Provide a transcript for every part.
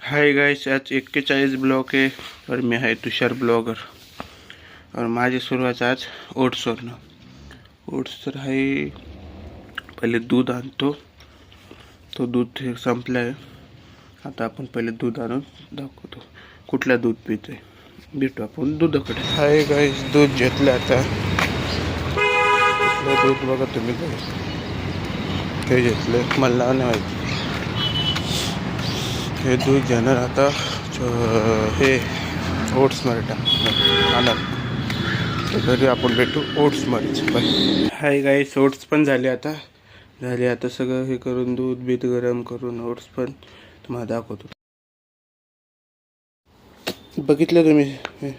Hi guys, आज 41 blog है और मैं है तुषार ब्लॉगर। और माझी सुरुवात आज ओट्सवरनं। ओट्स तर आहे, पहिले दूध आणतो, तो दूध संपलं आहे. आता आपण पहिले दूध आणून दाखवतो कुठलं दूध पितोय. भेटू आपण दुधाकडे. हाय गाइस, दूध घेतलं आता. कुठलं दूध बघा तुम्ही, ते घेतलं मला नाही माहिती. हे दूध घेणार आता. हे ओट्समध्ये टाकणार आनंद. घरी आपण भेटू ओट्समध्ये. हाय गाईस, ओट्स पण झाले आता सगळं हे करून दूध बीत गरम करून ओट्स पण तुम्हाला दाखवतो. बघितलं तुम्ही.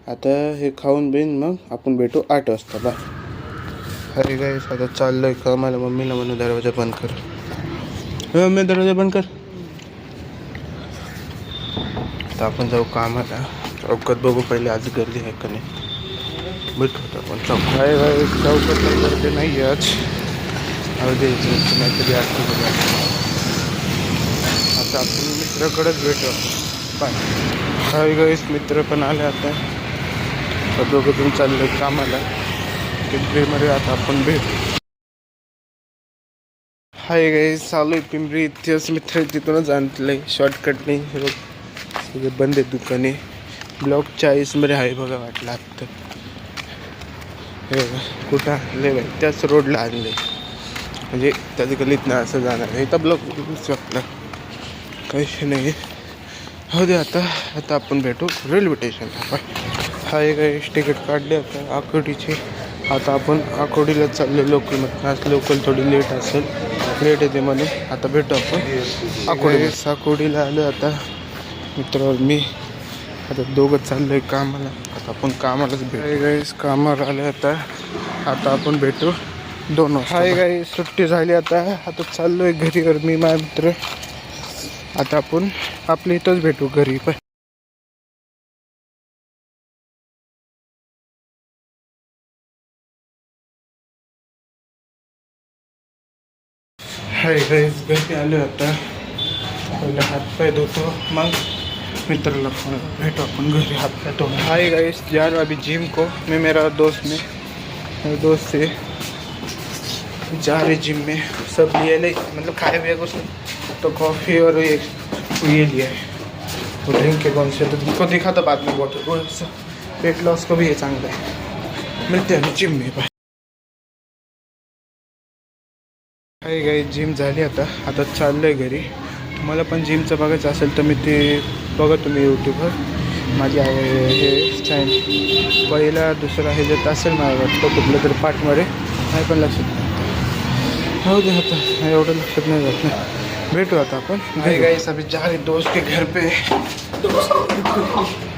आता हे खाऊन बिन मग आपण भेटू 8 वाजता. बा हाय गाईस, आता चाललोय का. मला मम्मीला म्हणून दरवाजा बंद कर. मम्मी दरवाजा बंद कर. आता आपण जाऊ कामाला. चौकात बघू पहिले आज गर्दी आहे का नाही. भेटू आता आपण चौक. आहे चौकात गर्दी नाही आज. नाही कधी असतो. आता आपण मित्राकडेच भेटू. बाय. हाय गाईस, मित्र पण आले आता. दोघं चाललोय कामाला पिंपरीमध्ये. आता आपण भेटू. हाय गाईस, चालू आहे पिंपरी. इतिहास मित्र तिथूनच आणलंय शॉर्टकटने. सगळे बंद आहे दुकाने. ब्लॉक 40 मध्ये आहे बघा. वाटलं आत्ता हे कुठं आणलं बाई, त्याच रोडला आणलं. म्हणजे त्याच्या गलीत ना असं जाणार आहे. इथं ब्लॉक वाटलं काही नाही. हो दे. आता आपण भेटू रेल्वे स्टेशनला. हाय गाईस, तिकीट काढले आता आकोडीची. आता आपण आकोडीला चाललो लोकलमध्ये. आज लोकल थोडी लेट येते म्हणून आता भेटू आपण आकोडीला आलो. आता मित्र मी आता दोघं चाललोय कामाला. आता आपण कामालाच भेटू. गाईस, कामावर आले आता आपण भेटू 2 वाजता. हाय गाईस, सुट्टी झाली आता चाललोय घरी. मी माझा मित्र आता आपण आपल्या इथंच भेटू घरी. पण हाय गाईस, घरी आलो आता. पहिले हातपाय धुतो, मग मित्राला फोन भेटो अपन घरी हाथ तो. हाय गाइस, जा रहा अभी जिम को. मैं मेरा दोस्त से जा रहे जिम में. सब लिए ले, मतलब खाए हुए कुछ तो कॉफ़ी और ये लिया है. वो ड्रिंक के कौन से तो तुमको दिखा था बाद में. बहुत वेट लॉस को भी ये चांगला है. मिलते हैं जिम में. हाय गाइस, जिम झाली आता चाललोय घरी. तुम्हाला पण जिमचं बघायचं असेल तर मी ते बघा तुम्ही यूट्यूबवर. माझी हे चॅनल पहिला दुसरा हे जर असेल मला वाटतं कुठलं तरी पार्टमध्ये. नाही पण लक्षात नाही. हो दे. आता एवढं लक्षात नाही जात नाही. भेटू आता आपण. हाय गाइस, अभी जा रहे दोस्त के घर पे.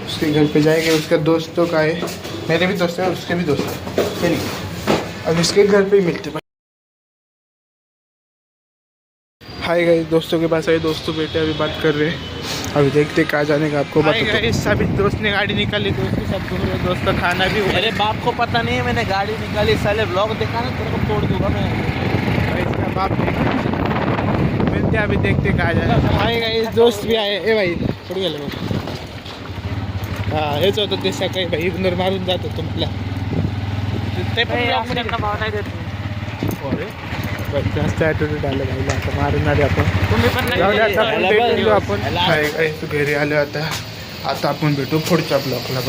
उसके घर पे जाएंगे. उसका दोस्तों का है, मेरे भी दोस्त है और उसके भी दोस्त है. चलिए अब इसके घर पे ही मिलते. हाय गाइस, दोस्तों के पास आए. दोस्तों बेटे अभी बात कर रहे हैं. अभी देखते कहाँ जाने का आपको बताते हैं. अभी दोस्त ने गाड़ी निकाली. दोस्त के साथ घूम रहे. दोस्त का खाना भी. मेरे बाप को पता नहीं है मैंने गाड़ी निकाली. साले ब्लॉग देखा ना, तेरे को तोड़ दूंगा मैं. इसका बाप मिलते. अभी देखते कहाँ जाने. हाय गाइस, दोस्त भी आए. ए भाई थोडी गेलं मग. हेच होतं ते सकाळी भाई इग्नोर मारून जात होतं मला. ते पण ब्लॉग मध्ये भाव नाही देत. जास्त ॲटिट्यूड आलं गायला. आता मारून आले आपण. तुम्ही पण आपण. हाय गाइस, घरी आलो आता आपण भेटू पुढच्या ब्लॉगला.